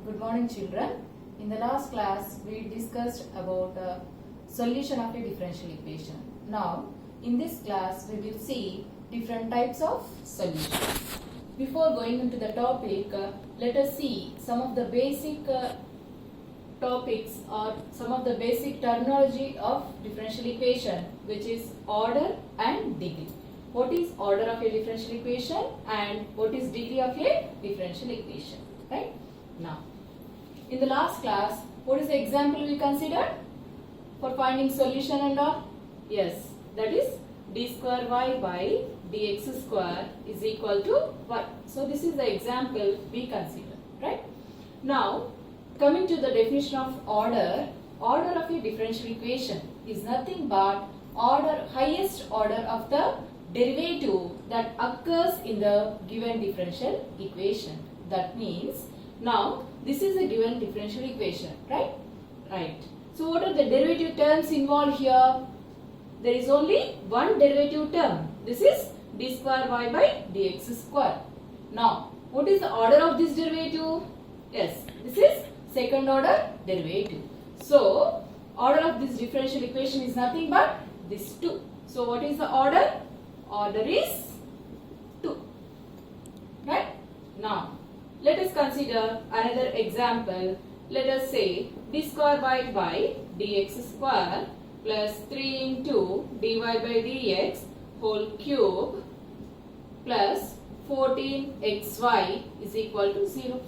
Good morning, children. In the last class, we discussed about solution of a differential equation. Now, in this class, we will see different types of solutions. Before going into the topic, let us see some of the basic topics or some of the basic terminology of differential equation, which is order and degree. What is order of a differential equation and what is degree of a differential equation, right? Now, in the last class, what is the example we considered for finding solution and all? Yes, that is d square y by dx square is equal to 1. So, this is the example we consider, right? Now, coming to the definition of order, order of a differential equation is nothing but highest order of the derivative that occurs in the given differential equation. That means, now this is a given differential equation, right? Right. So what are the derivative terms involved here? There is only one derivative term. This is d square y by dx square. Now, what is the order of this derivative? Yes, this is second order derivative. So, order of this differential equation is nothing but this 2. So, what is the order? Order is 2. Right? Now, let us consider another example. Let us say d square y by dx square plus 3 into dy by dx whole cube plus 14xy is equal to 0.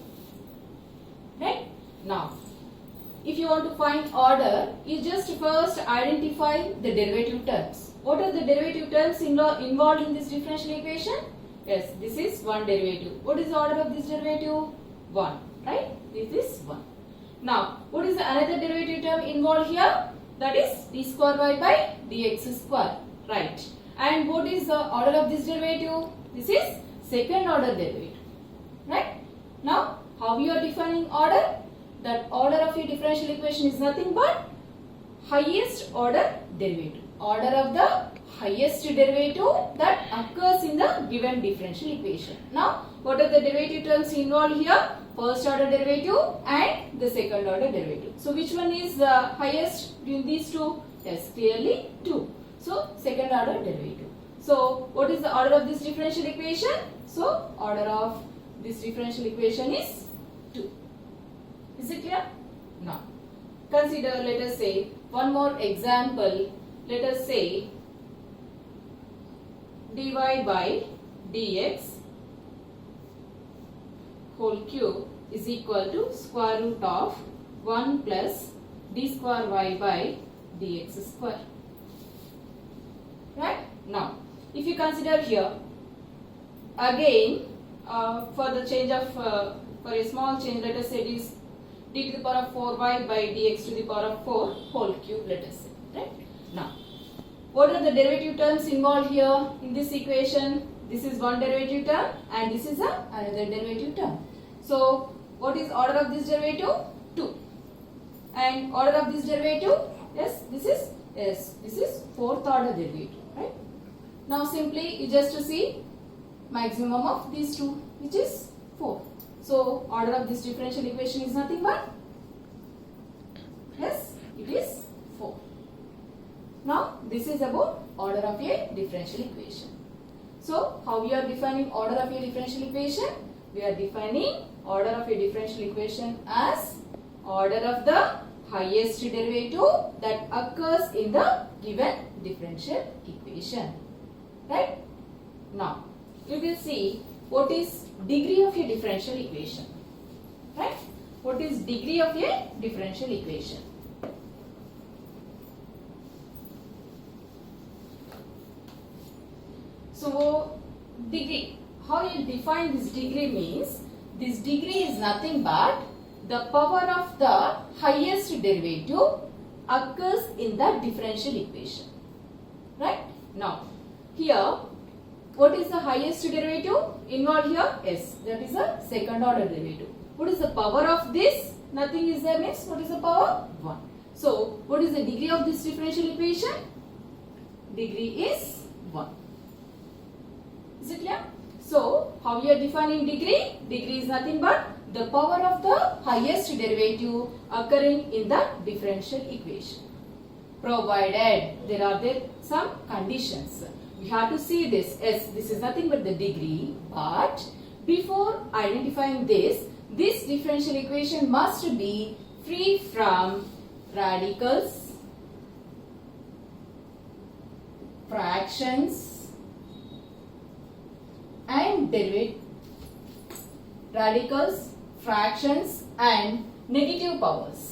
Right? Now, if you want to find order, you just first identify the derivative terms. What are the derivative terms involved in this differential equation? Yes, this is one derivative. What is the order of this derivative? 1. Right? This is 1. Now, what is the another derivative term involved here? That is d square y by dx square. Right. And what is the order of this derivative? This is second order derivative. Right? Now, how you are defining order? That order of a differential equation is nothing but highest order derivative. Order of the highest derivative that occurs in the given differential equation. Now, what are the derivative terms involved here? First order derivative and the second order derivative. So, which one is the highest in these two? Yes, clearly 2. So, second order derivative. So, what is the order of this differential equation? So, order of this differential equation is 2. Is it clear? Now, consider, let us say, one more example. Let us say dy by dx whole cube is equal to square root of 1 plus d square y by dx square. Right? Now, if you consider here, again, for the change of, for a small change, let us say it is d to the power of 4y by dx to the power of 4 whole cube, let us say. Right? Now, what are the derivative terms involved here in this equation? This is one derivative term and this is another derivative term. So, what is order of this derivative? 2. And order of this derivative? Yes, this is fourth order derivative. Right? Now, simply you just to see maximum of these two, which is 4. So, order of this differential equation is nothing but, yes, it is 4. Now, this is about order of a differential equation. So, how we are defining order of a differential equation? We are defining order of a differential equation as order of the highest derivative that occurs in the given differential equation. Right? Now, you will see what is degree of a differential equation. Right? What is degree of a differential equation? So, degree. How you define this degree means, this degree is nothing but the power of the highest derivative occurs in the differential equation. Right? Now, here, what is the highest derivative involved here? Yes, that is a second order derivative. What is the power of this? Nothing is there means what is the power? 1. So, what is the degree of this differential equation? Degree is 1. Is it clear? So, how we are defining degree? Degree is nothing but the power of the highest derivative occurring in the differential equation. Provided there are some conditions. We have to see this. Yes, this is nothing but the degree, but before identifying this differential equation must be free from radicals, fractions and radicals, fractions and negative powers.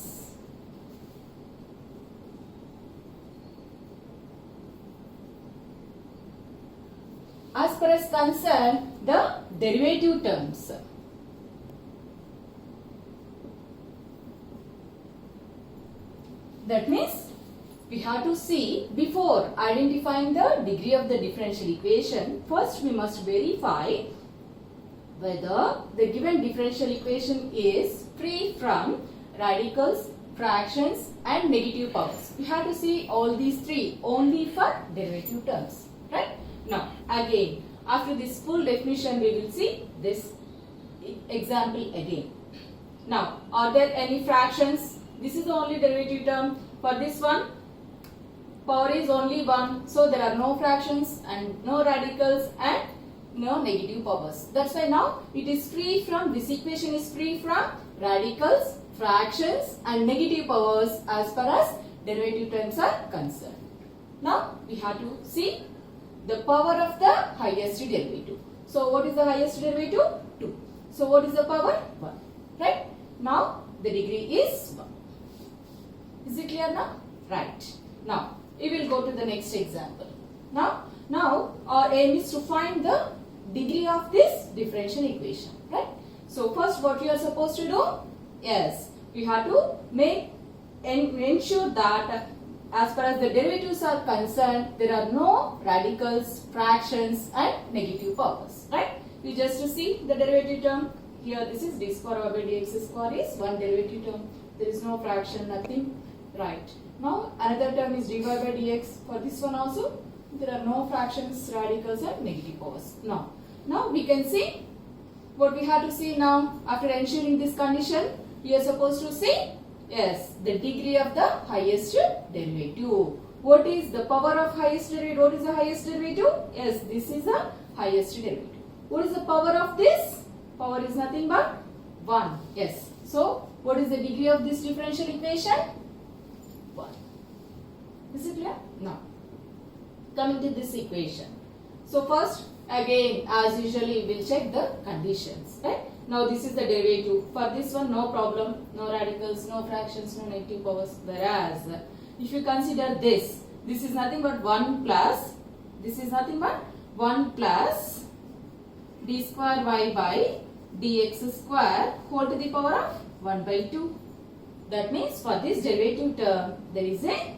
As far as concerned, the derivative terms. That means we have to see, before identifying the degree of the differential equation, first we must verify whether the given differential equation is free from radicals, fractions and negative powers. We have to see all these three only for derivative terms, right? Now again, after this full definition, we will see this example again. Now, are there any fractions? This is the only derivative term. For this one, power is only 1, so there are no fractions and no radicals and no negative powers. That's why now it is free from, this equation is free from radicals, fractions and negative powers as far as derivative terms are concerned. Now we have to see the power of the highest derivative. So what is the highest derivative? 2. So what is the power? 1. Right? Now the degree is 1. Is it clear now? Right. Now we will go to the next example. Now our aim is to find the degree of this differential equation. Right? So first what you are supposed to do? Yes, we have to make and ensure that as far as the derivatives are concerned, there are no radicals, fractions and negative powers. Right? You just to see the derivative term. Here this is d square over dx square is one derivative term. There is no fraction, nothing. Right. Now another term is dy by dx. For this one also there are no fractions, radicals and negative powers. Now we can see what we have to see now. After ensuring this condition, we are supposed to see, yes, the degree of the highest derivative. What is the power of highest derivative? What is the highest derivative? Yes, this is the highest derivative. What is the power of this? Power is nothing but 1. Yes. So what is the degree of this differential equation? 1. Is it clear? Now coming to this equation. So first again as usually we will check the conditions. Right? Now this is the derivative. For this one no problem, no radicals, no fractions, no negative powers. Whereas if you consider this is nothing but 1 plus, this is nothing but 1 plus d square y by dx square whole to the power of 1 by 2. That means for this derivative term there is a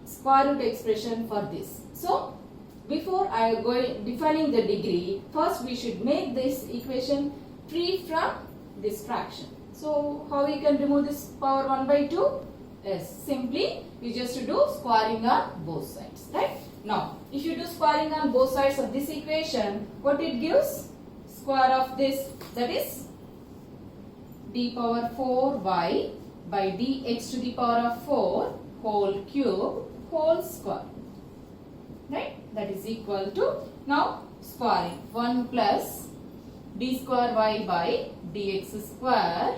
square root expression for this. So before I go defining the degree, first we should make this equation free from this fraction. So how we can remove this power 1 by 2? Yes, simply we just do squaring on both sides. Right? Now if you do squaring on both sides of this equation, what it gives? Square of this, that is d power 4y by dx to the power of 4 whole cube whole square. Right? That is equal to, now squaring 1 plus d square y by dx square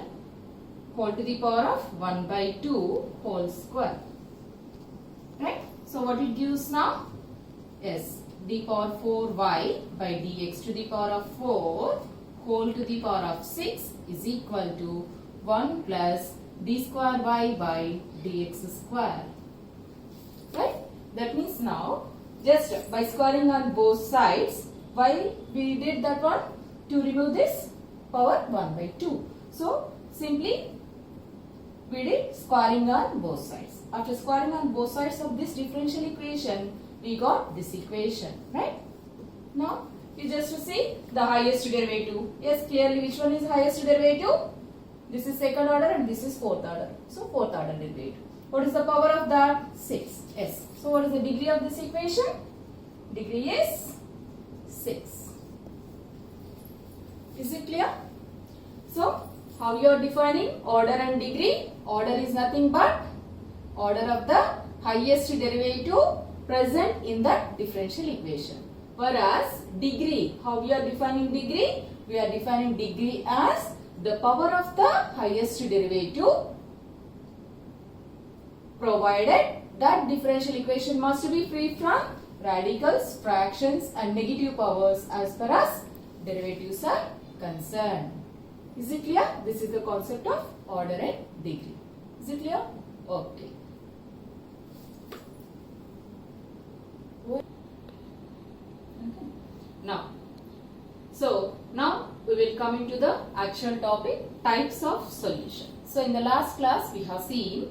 whole to the power of 1 by 2 whole square. Right? So what it gives now? Yes, d power 4y by dx to the power of 4 whole to the power of 6 is equal to 1 plus d square y by dx square. Right? That means now just by squaring on both sides, while we did that one to remove this power 1 by 2. So simply we did squaring on both sides. After squaring on both sides of this differential equation, we got this equation. Right? Now you just to see the highest derivative. Yes, clearly which one is highest derivative? This is second order and this is fourth order. So fourth order derivative. What is the power of that? 6. Yes. So what is the degree of this equation? Degree is 6. Is it clear? So how you are defining order and degree? Order is nothing but order of the highest derivative present in the differential equation. Whereas degree, how we are defining degree? We are defining degree as the power of the highest derivative, provided that differential equation must be free from radicals, fractions and negative powers as far as derivatives are concerned. Is it clear? This is the concept of order and degree. Is it clear? Okay. Now we will come into the actual topic, types of solution. So in the last class we have seen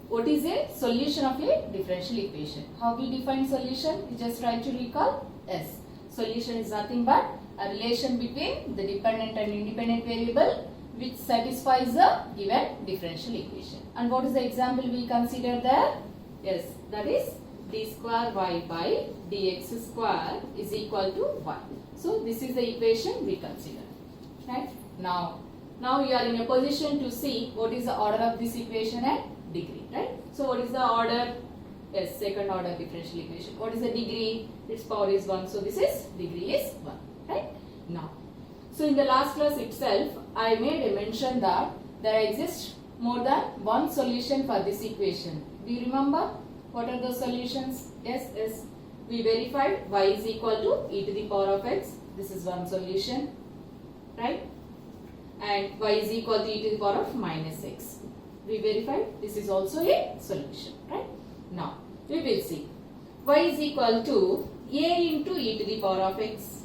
what is a solution of a differential equation. How we define solution? We just try to recall. Yes. Solution is nothing but a relation between the dependent and independent variable which satisfies the given differential equation. And what is the example we consider there? Yes, that is d square y by dx square is equal to 1. So this is the equation we consider. Right? Now you are in a position to see what is the order of this equation and degree. Right? So what is the order? Yes, second order differential equation. What is the degree? Its power is 1. So this is degree is 1. Right? Now, so in the last class itself, I made a mention that there exists more than one solution for this equation. Do you remember? What are those solutions? Yes. We verified y is equal to e to the power of x. This is one solution. Right? And y is equal to e to the power of minus x. We verified this is also a solution. Right? Now, we will see. Y is equal to a into e to the power of x.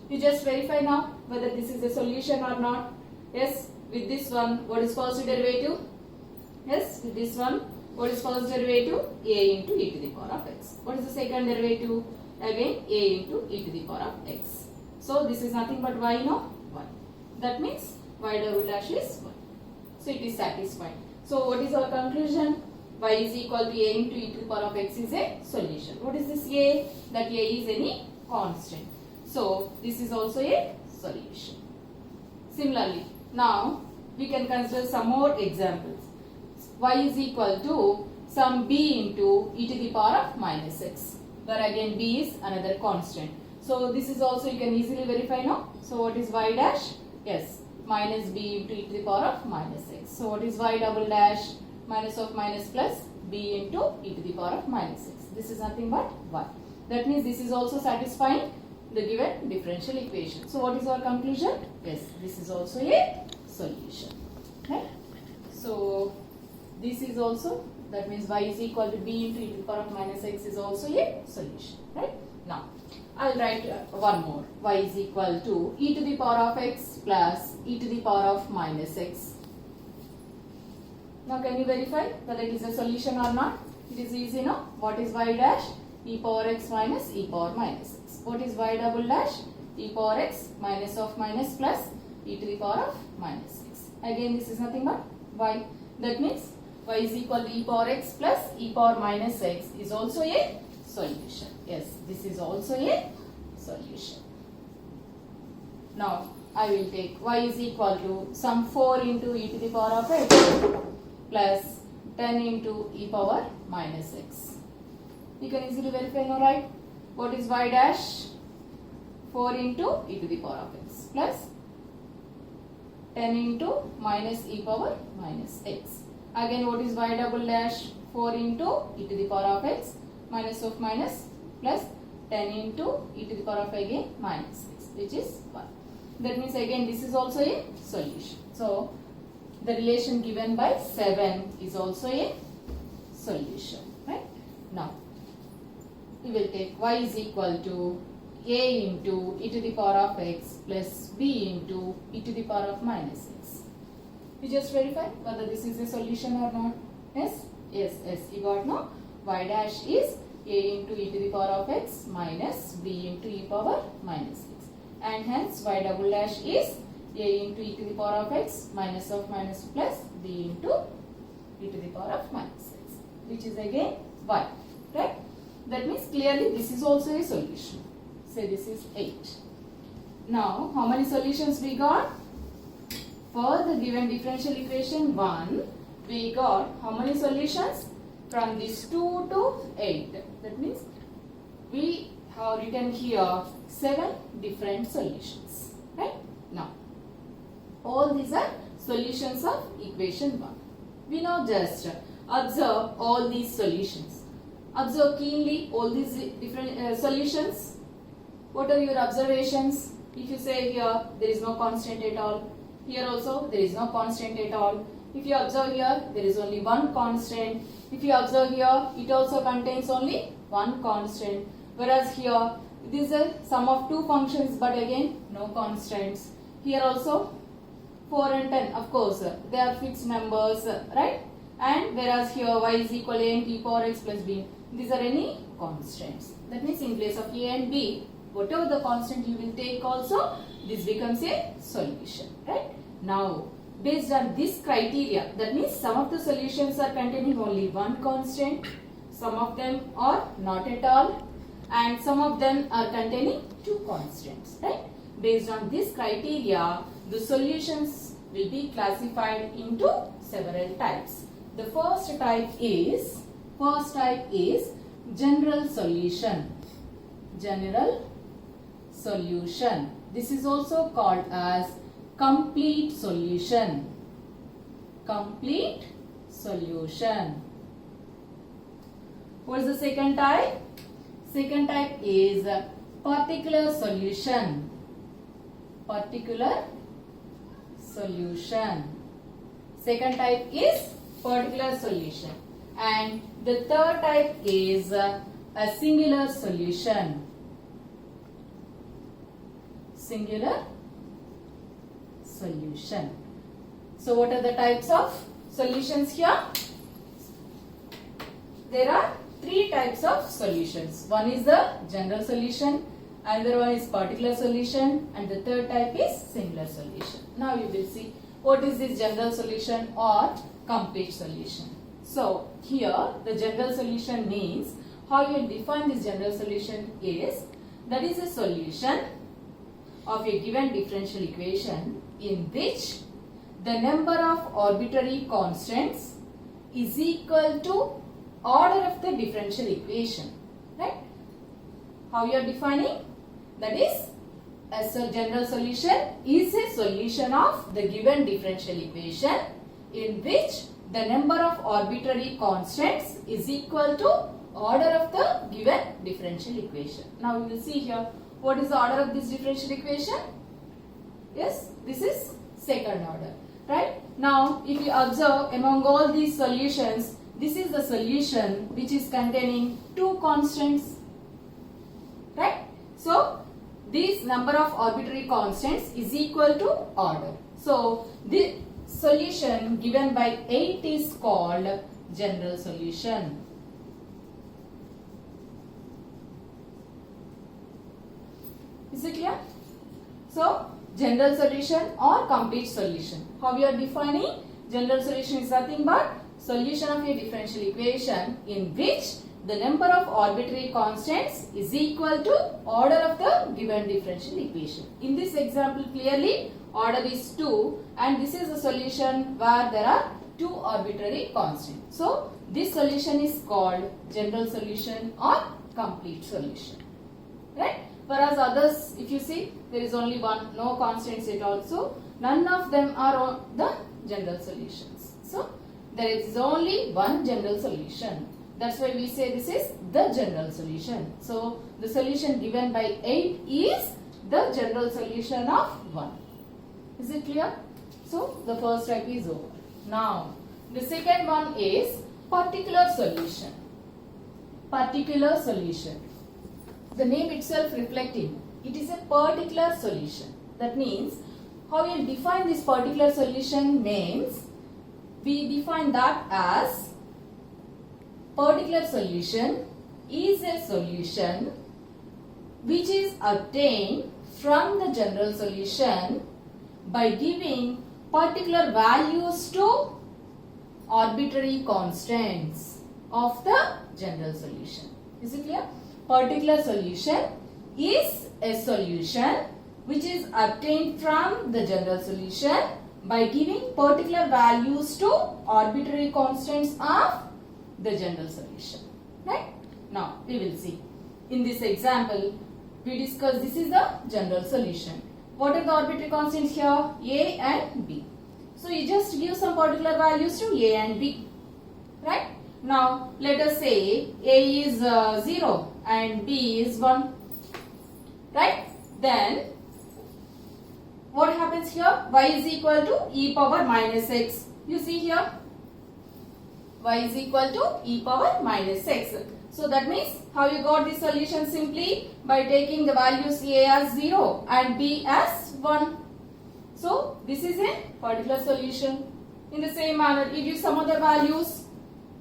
You just verify now whether this is a solution or not. Yes, with this one, what is first derivative? Yes, with this one, what is first derivative? A into e to the power of x. What is the second derivative? Again, a into e to the power of x. So, this is nothing but y, no? 1. That means y double dash is 1. So, it is satisfied. So, what is our conclusion? Y is equal to a into e to the power of x is a solution. What is this a? That a is any constant. So, this is also a solution. Similarly, now we can consider some more examples. Y is equal to some b into e to the power of minus x. Where again b is another constant. So, this is also you can easily verify now. So, what is y dash? Yes, minus b into e to the power of minus x. So, what is y double dash? Minus of minus plus b into e to the power of minus x. This is nothing but 1. That means this is also satisfying the given differential equation. So what is our conclusion? Yes, this is also a solution. Right? So this is also, that means y is equal to b into e to the power of minus x is also a solution. Right? Now I will write one more. Y is equal to e to the power of x plus e to the power of minus x. Now can you verify whether it is a solution or not? It is easy, no? What is y dash? E power x minus e power minus x. What is y double dash? E power x minus of minus plus e to the power of minus x. Again this is nothing but y. That means y is equal to e power x plus e power minus x is also a solution. Yes, this is also a solution. Now I will take y is equal to some 4 into e to the power of x plus 10 into e power minus x. You can easily verify now, right? What is y dash? 4 into e to the power of x plus 10 into minus e power minus x. Again what is y double dash? 4 into e to the power of x minus of minus plus 10 into e to the power of again minus x, which is 1. That means again this is also a solution. So the relation given by 7 is also a solution. Right? Now we will take y is equal to a into e to the power of x plus b into e to the power of minus x. You just verify whether this is a solution or not. Yes? Yes, you got no? Y dash is a into e to the power of x minus b into e power minus x. And hence y double dash is a into e to the power of x minus of minus plus b into e to the power of minus x, which is again y. Right? That means clearly this is also a solution. Say this is 8. Now how many solutions we got? For the given differential equation 1, we got how many solutions? From this 2 to 8. That means we have written here 7 different solutions. Right? Now, all these are solutions of equation 1. We now just observe all these solutions. Observe keenly all these different solutions. What are your observations? If you say here there is no constant at all, here also there is no constant at all. If you observe here, there is only one constant. If you observe here, it also contains only one constant. Whereas here, this is a sum of two functions, but again no constants. Here also 4 and 10, of course, they are fixed numbers, right? And whereas here y is equal to a and t power x plus b. These are any constants. That means in place of a and b, whatever the constant you will take also, this becomes a solution, right? Now, based on this criteria, that means some of the solutions are containing only one constant, some of them are not at all, and some of them are containing two constants, right? Based on this criteria, the solutions will be classified into several types. The first type is general solution. General solution. This is also called as complete solution. Complete solution. What is the second type? Second type is particular solution. Particular solution. Second type is particular solution. And the third type is a singular solution. Singular solution. So what are the types of solutions here? There are three types of solutions. One is the general solution, another one is particular solution, and the third type is singular solution. Now you will see what is this general solution or complete solution. So here the general solution means, how you define this general solution is, that is a solution of a given differential equation in which the number of arbitrary constants is equal to order of the differential equation, right? How you are defining? That is, as a general solution is a solution of the given differential equation in which the number of arbitrary constants is equal to order of the given differential equation. Now we will see here what is the order of this differential equation. Yes, this is second order, right? Now if you observe among all these solutions, this is the solution which is containing two constants, right? So this number of arbitrary constants is equal to order. So the solution given by 8 is called general solution. Is it clear? So general solution or complete solution. How we are defining? General solution is nothing but solution of a differential equation in which the number of arbitrary constants is equal to order of the given differential equation. In this example clearly order is 2 and this is a solution where there are two arbitrary constants. So this solution is called general solution or complete solution, right? Whereas others, if you see, there is only one, no constants at all. So none of them are the general solutions. So there is only one general solution. That's why we say this is the general solution. So the solution given by 8 is the general solution of 1. Is it clear? So the first type is over. Now the second one is particular solution. Particular solution. The name itself reflecting, it is a particular solution. That means how you define this particular solution means, we define that as particular solution is a solution which is obtained from the general solution by giving particular values to arbitrary constants of the general solution. Is it clear? Particular solution is a solution which is obtained from the general solution by giving particular values to arbitrary constants of the general solution. Right? Now we will see. In this example, we discuss this is the general solution. What are the arbitrary constants here? A and B. So you just give some particular values to A and B. Right? Now let us say A is 0 and B is 1. Right? Then what happens here? Y is equal to e power minus x. You see here? Y is equal to e power minus x. So that means how you got this solution? Simply by taking the values A as 0 and B as 1. So this is a particular solution. In the same manner, you give some other values.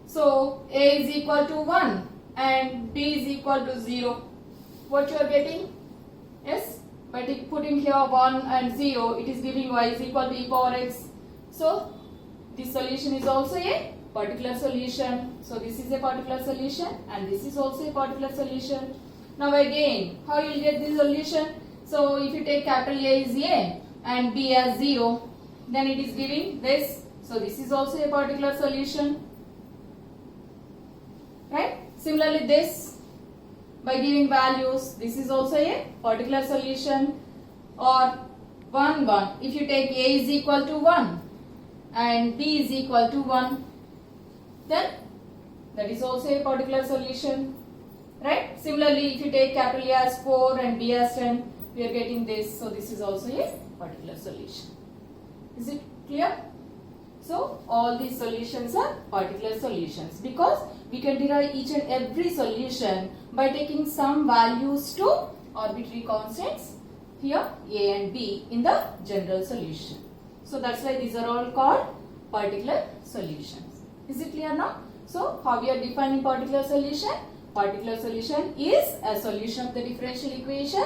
So A is equal to 1 and B is equal to 0. What you are getting? Yes, by putting here 1 and 0, it is giving Y is equal to e power x. So this solution is also a particular solution. So this is a particular solution and this is also a particular solution. Now again, how you will get this solution? So if you take capital A is A and B as 0, then it is giving this. So this is also a particular solution. Right? Similarly this, by giving values, this is also a particular solution. Or 1, 1. If you take A is equal to 1 and B is equal to 1, then that is also a particular solution. Right? Similarly, if you take capital A as 4 and B as 10, we are getting this. So this is also a particular solution. Is it clear? So all these solutions are particular solutions because we can derive each and every solution by taking some values to arbitrary constants here A and B in the general solution. So that's why these are all called particular solutions. Is it clear now? So how we are defining particular solution? Particular solution is a solution of the differential equation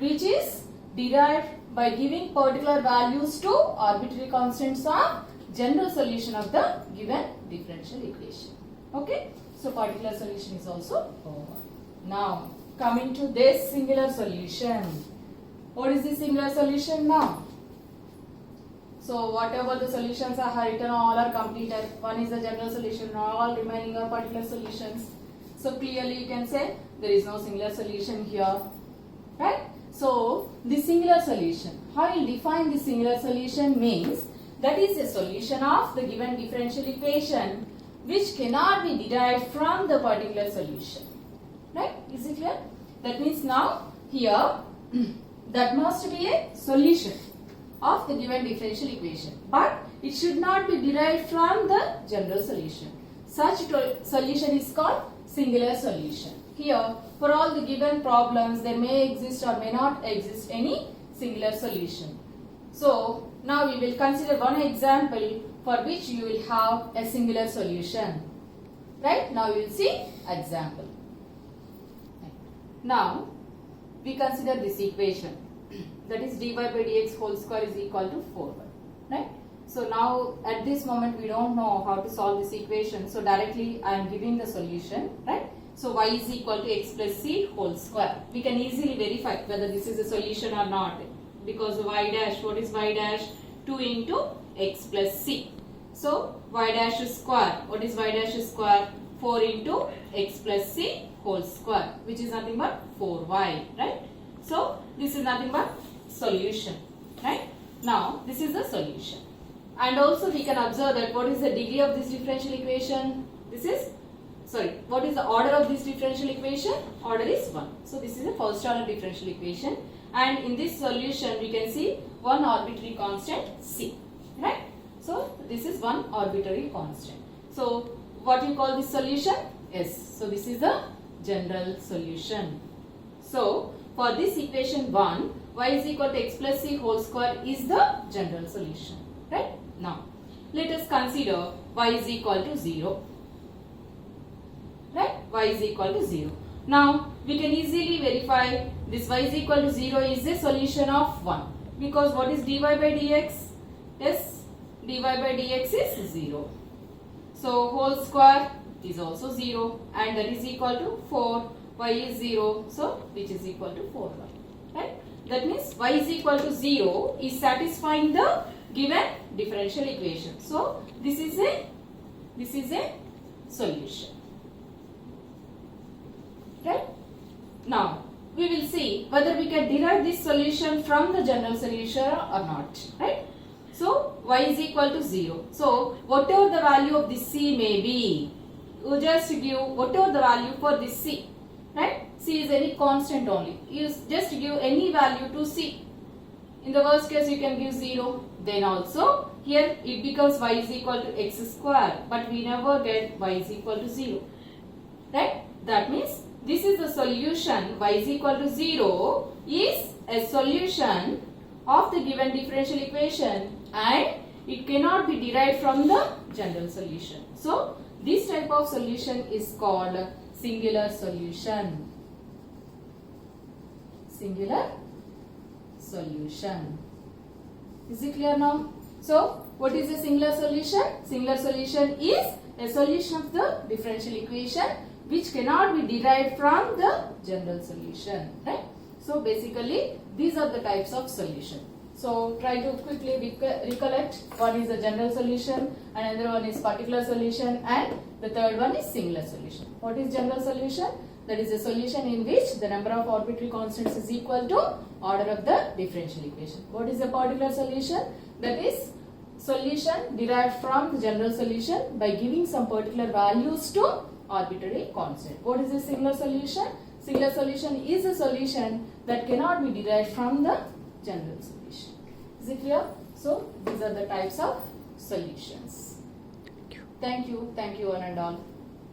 which is derived by giving particular values to arbitrary constants of general solution of the given differential equation. Okay? So particular solution is also over. Now coming to this singular solution. What is the singular solution now? So whatever the solutions are written, all are completed. One is the general solution, all remaining are particular solutions. So clearly you can say there is no singular solution here. Right? So the singular solution, how you define the singular solution means that is a solution of the given differential equation which cannot be derived from the particular solution. Right? Is it clear? That means now here that must be a solution of the given differential equation, but it should not be derived from the general solution. Such solution is called singular solution. Here for all the given problems there may exist or may not exist any singular solution. So now we will consider one example for which you will have a singular solution. Right? Now we will see example. Now we consider this equation, that is dy by dx whole square is equal to 4y. Right? So now at this moment we don't know how to solve this equation. So directly I am giving the solution. Right? So y is equal to x plus c whole square. We can easily verify whether this is a solution or not, because y dash, what is y dash? 2 into x plus c. So y dash square, what is y dash square? 4 into x plus c whole square, which is nothing but 4y. Right? So this is nothing but solution. Right? Now this is the solution. And also we can observe that what is the degree of this differential equation? What is the order of this differential equation? Order is 1. So this is a first order differential equation. And in this solution we can see one arbitrary constant c. Right? So this is one arbitrary constant. So what you call this solution? S. So this is the general solution. So for this equation 1, y is equal to x plus c whole square is the general solution. Right? Now let us consider y is equal to 0. Right? Y is equal to 0. Now we can easily verify this y is equal to 0 is the solution of 1, because what is dy by dx? Yes, dy by dx is 0. So whole square is also 0 and that is equal to 4. Y is 0, so which is equal to 4y. Right? That means y is equal to 0 is satisfying the given differential equation. So this is a solution. Right? Now we will see whether we can derive this solution from the general solution or not. Right? So y is equal to 0. So whatever the value of this c may be, you just give whatever the value for this c. Right? C is any constant only. You just give any value to c. In the worst case you can give 0. Then also here it becomes y is equal to x square, but we never get y is equal to 0. Right? That means this is the solution. Y is equal to 0 is a solution of the given differential equation and it cannot be derived from the general solution. So this type of solution is called singular solution. Singular solution. Is it clear now? So what is a singular solution? Singular solution is a solution of the differential equation which cannot be derived from the general solution. Right? So basically these are the types of solution. So try to quickly recollect. One is a general solution, another one is particular solution, and the third one is singular solution. What is general solution? That is a solution in which the number of arbitrary constants is equal to order of the differential equation. What is a particular solution? That is solution derived from the general solution by giving some particular values to arbitrary constant. What is a singular solution? Singular solution is a solution that cannot be derived from the general solution. Is it clear? So these are the types of solutions. Thank you one and all.